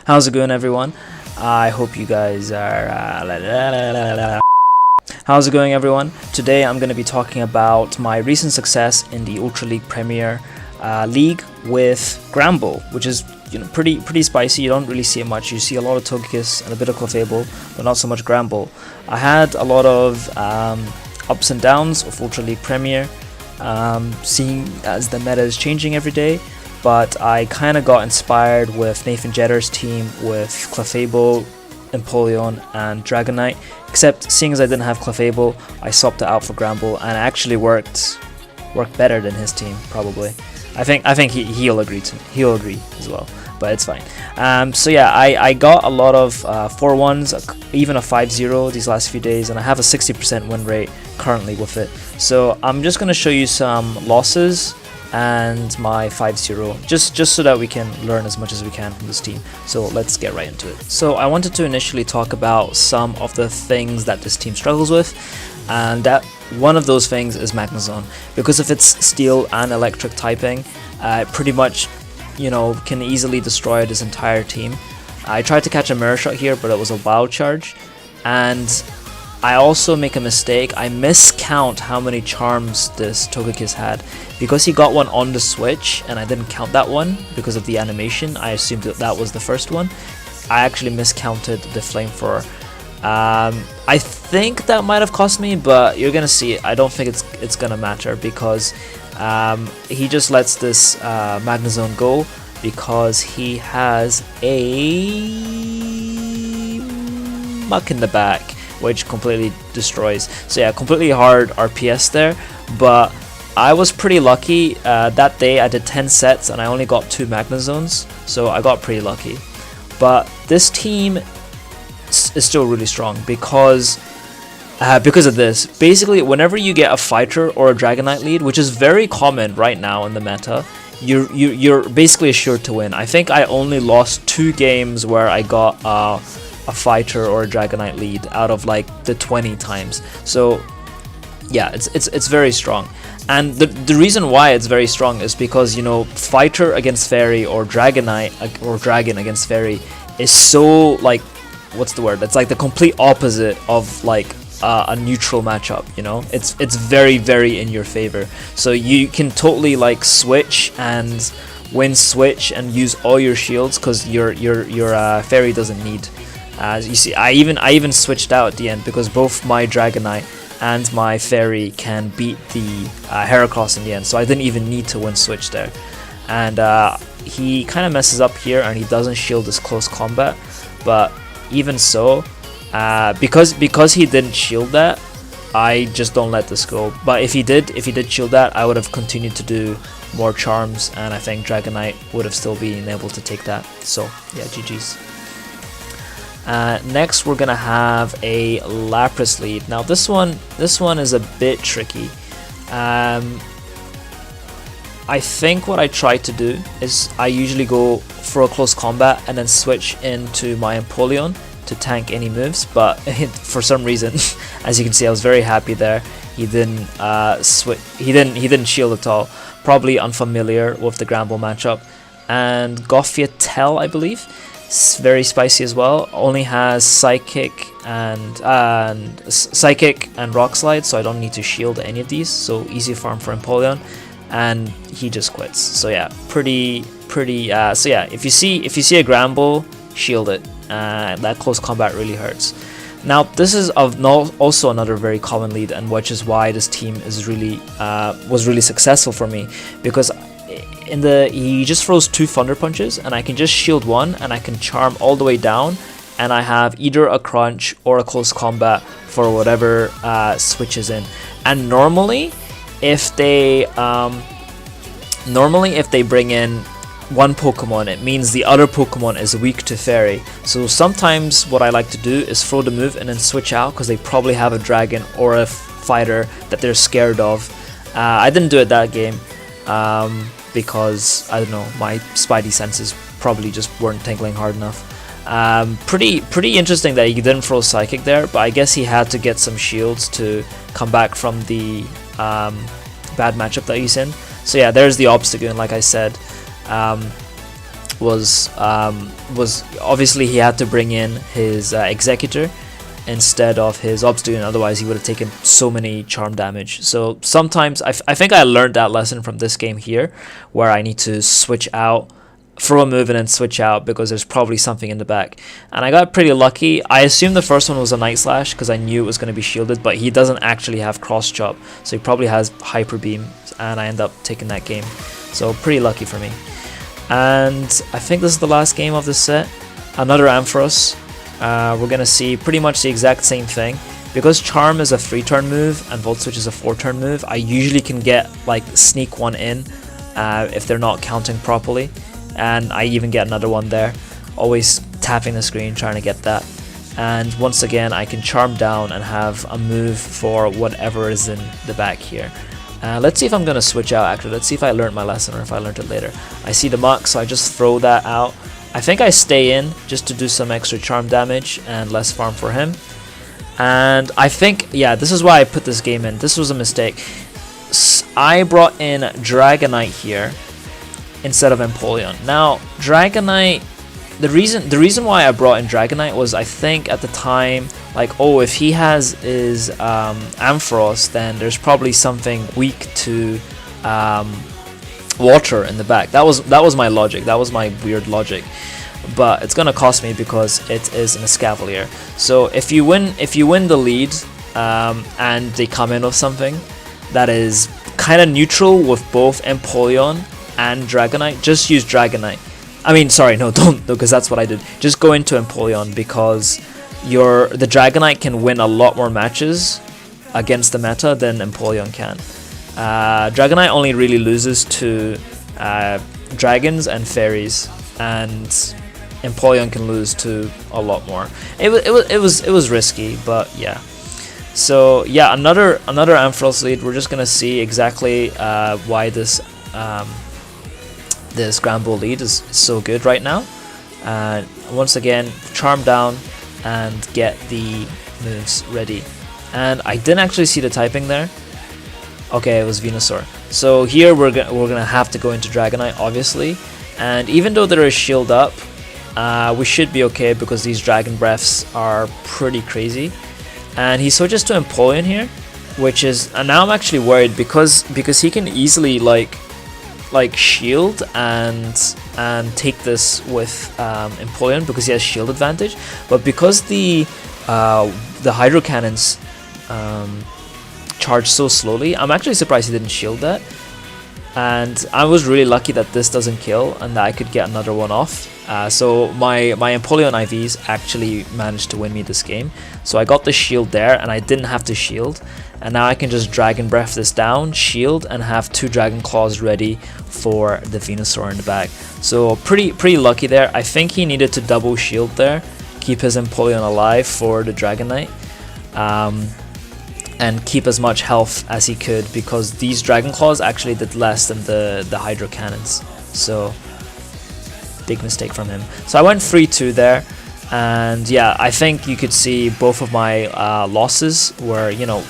How's it going, everyone? I hope you guys are How's it going, everyone? Today I'm going to be talking about my recent success in the Ultra League Premier League with Granbull, which is pretty spicy. You don't really see it much. You see a lot of Togekiss and a bit of Clefable, but not so much Granbull. I had a lot of ups and downs of Ultra League Premier, seeing as the meta is changing every day. But I kind of got inspired with Nathan Jetter's team with Clefable, Empoleon, and Dragonite. Except seeing as I didn't have Clefable, I swapped it out for Granbull, and it actually worked better than his team probably. I think he'll agree he'll agree as well, but it's fine. So yeah, I got a lot of 4-1s, even a 5-0 these last few days, and I have a 60% win rate currently with it. So I'm just gonna show you some losses and my 5-0, just so that we can learn as much as we can from this team. So let's get right into it. So I wanted to initially talk about some of the things that this team struggles with, and that one of those things is Magnezone, because of its steel and electric typing, pretty much can easily destroy this entire team. I tried to catch a mirror shot here, but it was a wild charge, and I also make a mistake. I miscount how many charms this Togekiss had, because he got one on the switch and I didn't count that one because of the animation. I assumed that was the first one. I actually miscounted the Flamethrower. I think that might have cost me, but you're gonna see. I don't think it's gonna matter, because he just lets this Magnezone go because he has a Muck in the back, which completely destroys. So yeah, completely hard RPS there, but I was pretty lucky. That day I did 10 sets and I only got 2 Magnezones, so I got pretty lucky. But this team is still really strong because of this. Basically, whenever you get a fighter or a Dragonite lead, which is very common right now in the meta, you're basically assured to win. I think I only lost 2 games where I got a fighter or a Dragonite lead out of like the 20 times. So yeah, it's very strong. And the reason why it's very strong is because fighter against fairy or Dragonite or dragon against fairy is so, like, what's the word? It's like the complete opposite of like a neutral matchup. It's very in your favor. So you can totally like switch and win switch and use all your shields, because your fairy doesn't need. As you see, I even switched out at the end because both my Dragonite and my fairy can beat the Heracross in the end, so I didn't even need to win switch there. And he kind of messes up here and he doesn't shield this close combat, but even so, because he didn't shield that, I just don't let this go. But if he did shield that, I would have continued to do more charms, and I think Dragonite would have still been able to take that. So yeah, GG's. Next we're gonna have a Lapras lead. Now this one is a bit tricky. I think what I try to do is I usually go for a close combat and then switch into my Empoleon to tank any moves, but for some reason, as you can see, I was very happy there. He didn't He didn't shield at all. Probably unfamiliar with the Granbull matchup. And Gothitelle, I believe. It's very spicy as well. Only has Psychic and Rock Slide, so I don't need to shield any of these. So easy farm for Empoleon, and he just quits. So yeah, pretty. So yeah, if you see a Granbull, shield it. That close combat really hurts. Now this is also another very common lead, and which is why this team is was really successful for me, because he just throws 2 Thunder Punches and I can just shield one and I can charm all the way down, and I have either a crunch or a close combat for whatever switches in. And normally if they bring in one Pokemon, it means the other Pokemon is weak to fairy. So sometimes what I like to do is throw the move and then switch out, because they probably have a dragon or a fighter that they're scared of. I didn't do it that game, because I don't know, my spidey senses probably just weren't tingling hard enough. Pretty interesting that he didn't throw Psychic there, but I guess he had to get some shields to come back from the bad matchup that he's in. So yeah, there's the Obstagoon, like I said. was obviously he had to bring in his Executor instead of his Obstagoon, otherwise he would have taken so many charm damage. So sometimes I think I learned that lesson from this game here, where I need to switch out, throw a move and then switch out because there's probably something in the back. And I got pretty lucky. I assumed the first one was a Night Slash because I knew it was going to be shielded, but he doesn't actually have Cross Chop, so he probably has Hyper Beam, and I end up taking that game. So pretty lucky for me. And I think this is the last game of this set. Another Ampharos. We're gonna see pretty much the exact same thing. Because Charm is a 3-turn move and Volt Switch is a 4-turn move, I usually can get like sneak one in if they're not counting properly, and I even get another one there. Always tapping the screen trying to get that. And once again I can Charm down and have a move for whatever is in the back here. Let's see if I'm gonna switch out actually. Let's see if I learned my lesson or if I learned it later. I see the Muck, so I just throw that out. I think I stay in just to do some extra charm damage and less farm for him. And I think, yeah, this is why I put this game in. This was a mistake. I brought in Dragonite here instead of Empoleon. Now, Dragonite, the reason why I brought in Dragonite was I think at the time, like, oh, if he has his Ampharos, then there's probably something weak to water in the back. That was my logic. That was my weird logic. But it's gonna cost me because it is an Escavalier. So if you win the lead and they come in with something that is kind of neutral with both Empoleon and Dragonite, just use Dragonite. I mean, sorry, no, don't, because that's what I did. Just go into Empoleon because the Dragonite can win a lot more matches against the meta than Empoleon can. Dragonite only really loses to dragons and fairies, and Empoleon can lose to a lot more. It was risky, but yeah. So yeah, another Ampharos lead. We're just gonna see exactly why this Granbull lead is so good right now. Once again, Charm down and get the moves ready. And I didn't actually see the typing there. Okay, it was Venusaur. So here we're gonna have to go into Dragonite, obviously. And even though there is shield up, we should be okay because these Dragon Breaths are pretty crazy. And he switches to Empoleon here, which is, and now I'm actually worried because he can easily like shield and take this with Empoleon because he has shield advantage. But because the Hydro Cannons charge so slowly, I'm actually surprised he didn't shield that. And I was really lucky that this doesn't kill and that I could get another one off. So my Empoleon IVs actually managed to win me this game. So I got the shield there and I didn't have to shield. And now I can just Dragon Breath this down, shield, and have 2 Dragon Claws ready for the Venusaur in the back. So pretty lucky there. I think he needed to double shield there, keep his Empoleon alive for the Dragonite. And keep as much health as he could because these Dragon Claws actually did less than the Hydro Cannons. So big mistake from him. So I went 3-2 there, and yeah, I think you could see both of my losses were you know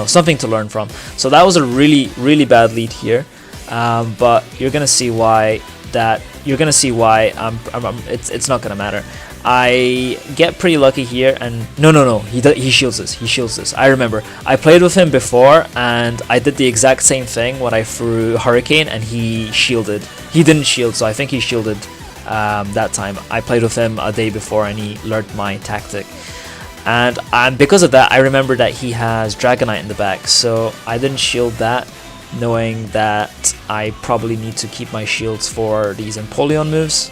something to learn from. So that was a really bad lead here, but you're gonna see why it's not gonna matter. I get pretty lucky here, and no, he shields this. I remember I played with him before and I did the exact same thing when I threw Hurricane and he shielded. He didn't shield, so I think he shielded that time. I played with him a day before and he learned my tactic, and because of that I remember that he has Dragonite in the back, so I didn't shield that, knowing that I probably need to keep my shields for these Empoleon moves.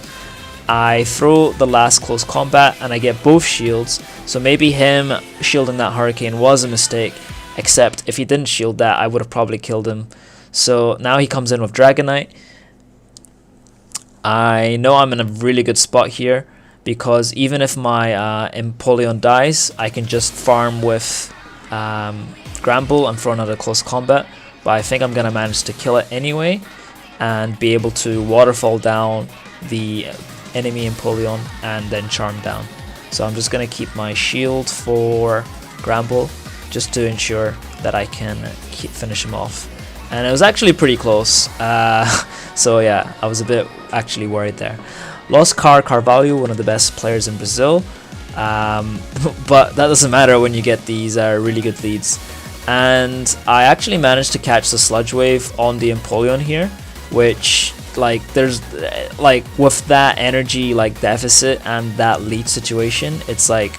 I throw the last close combat and I get both shields, so maybe him shielding that Hurricane was a mistake, except if he didn't shield that I would have probably killed him. So now he comes in with Dragonite. I know I'm in a really good spot here because even if my Empoleon dies, I can just farm with Granbull and throw another close combat, but I think I'm gonna manage to kill it anyway and be able to waterfall down the enemy Empoleon and then charm down. So I'm just gonna keep my shield for Granbull just to ensure that I can finish him off. And it was actually pretty close, so yeah, I was a bit actually worried there. Lost Carvalho, one of the best players in Brazil, but that doesn't matter when you get these really good leads. And I actually managed to catch the Sludge Wave on the Empoleon here, which like there's like with that energy like deficit and that lead situation, it's like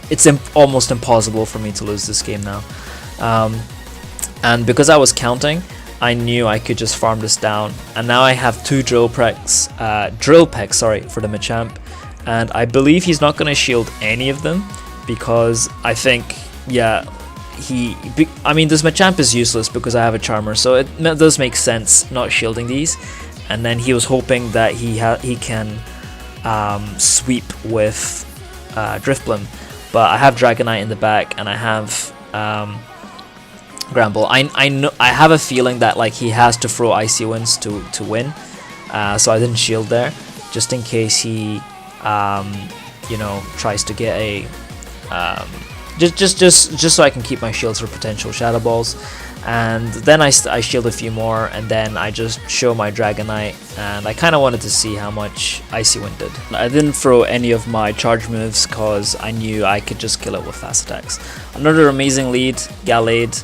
it's almost impossible for me to lose this game now. And because I was counting, I knew I could just farm this down, and now I have 2 drill pecks for the Machamp, and I believe he's not going to shield any of them because I think, yeah, I mean, this Machamp is useless because I have a Charmer, so it does make sense not shielding these. And then he was hoping that he can sweep with Drifblim, but I have Dragonite in the back, and I have Granbull. I have a feeling that like he has to throw Icy Winds to win, so I didn't shield there just in case he you know, tries to get a just so I can keep my shields for potential Shadow Balls. And then I shield a few more, and then I just show my Dragonite, and I kind of wanted to see how much Icy Wind did. I didn't throw any of my charge moves because I knew I could just kill it with fast attacks. Another amazing lead, Gallade,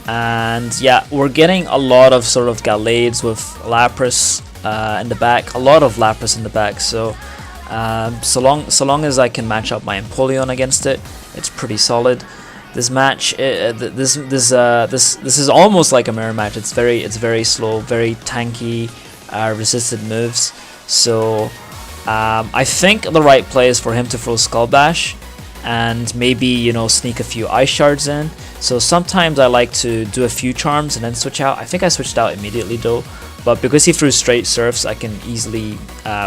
and yeah, we're getting a lot of sort of Gallades with Lapras in the back, a lot of Lapras in the back, so so long as I can match up my Empoleon against it, it's pretty solid. This match, this is almost like a mirror match. It's very slow, very tanky, resisted moves. So I think the right play is for him to throw Skull Bash, and maybe, you know, sneak a few Ice Shards in. So sometimes I like to do a few charms and then switch out. I think I switched out immediately though, but because he threw straight Surfs, I can easily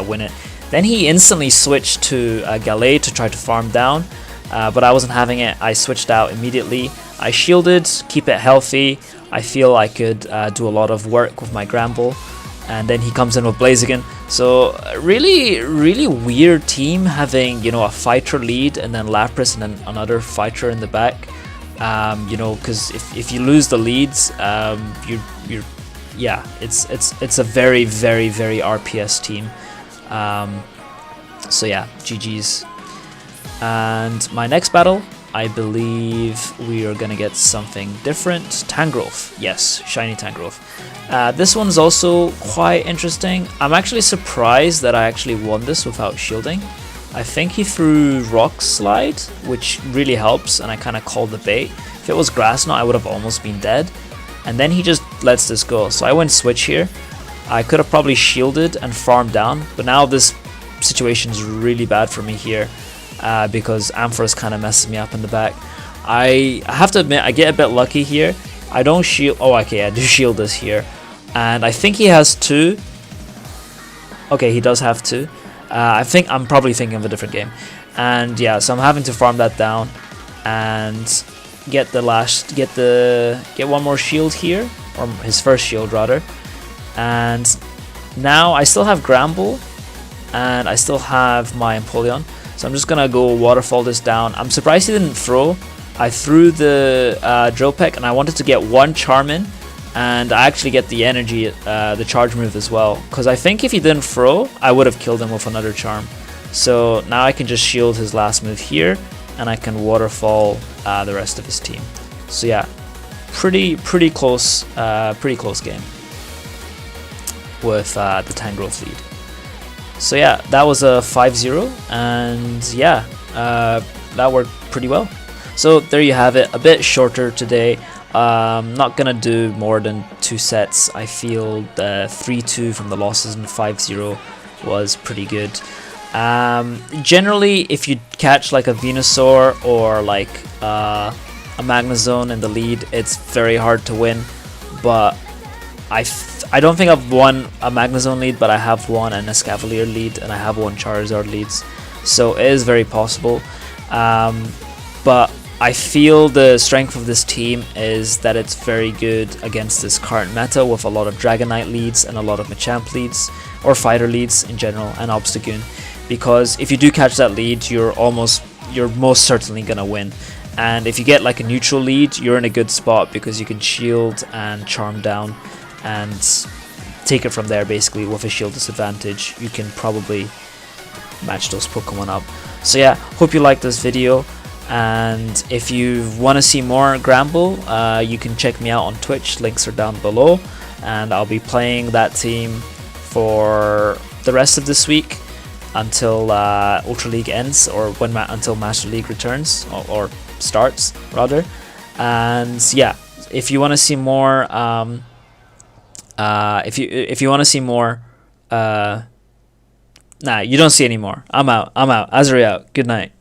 win it. Then he instantly switched to Gallade to try to farm down. But I wasn't having it. I switched out immediately. I shielded, keep it healthy. I feel I could do a lot of work with my Granbull, and then he comes in with Blaziken. So really weird team having, you know, a fighter lead and then Lapras and then another fighter in the back. You know, because if you lose the leads, yeah, it's a very RPS team. So yeah, GG's. And my next battle, I believe we are gonna get something different. Tangrowth, yes, shiny Tangrowth. This one's also quite interesting. I'm actually surprised that I actually won this without shielding. I think he threw Rock Slide, which really helps, and I kind of called the bait. If it was Grass Knot, I would have almost been dead. And then he just lets this go. So I went Switch here. I could have probably shielded and farmed down, but now this situation is really bad for me here. Because Ampharos kind of messes me up in the back. I have to admit, I get a bit lucky here. I don't shield. Oh, okay, I do shield this here. And I think he has 2. Okay, he does have 2. I think I'm probably thinking of a different game. And yeah, so I'm having to farm that down and get one more shield here, or his first shield rather. And now I still have Granbull, and I still have my Empoleon. So I'm just gonna go waterfall this down. I'm surprised he didn't throw. I threw the drill peck, and I wanted to get 1 charm in, and I actually get the energy, the charge move as well. Because I think if he didn't throw, I would have killed him with another charm. So now I can just shield his last move here, and I can waterfall the rest of his team. So yeah, pretty close game with the Tangrowth lead. So yeah, that was a 5-0, and yeah, that worked pretty well. So there you have it, a bit shorter today. Not gonna do more than 2 sets. I feel the 3-2 from the losses and 5-0 was pretty good. Generally, if you catch like a Venusaur or like a Magnezone in the lead, it's very hard to win, but I don't think I've won a Magnezone lead, but I have won an Escavalier lead, and I have won Charizard leads, so it is very possible. But I feel the strength of this team is that it's very good against this current meta with a lot of Dragonite leads and a lot of Machamp leads, or fighter leads in general, and Obstagoon. Because if you do catch that lead, you're most certainly gonna win. And if you get like a neutral lead, you're in a good spot because you can shield and charm down. And take it from there. Basically, with a shield disadvantage, you can probably match those Pokemon up. So yeah, hope you liked this video, and if you want to see more Granbull, you can check me out on Twitch, links are down below, and I'll be playing that team for the rest of this week until Ultra League ends, or until Master League returns, or starts rather. And yeah, if you want to see more, if you want to see more, nah, you don't see any more. I'm out. Azri out. Good night.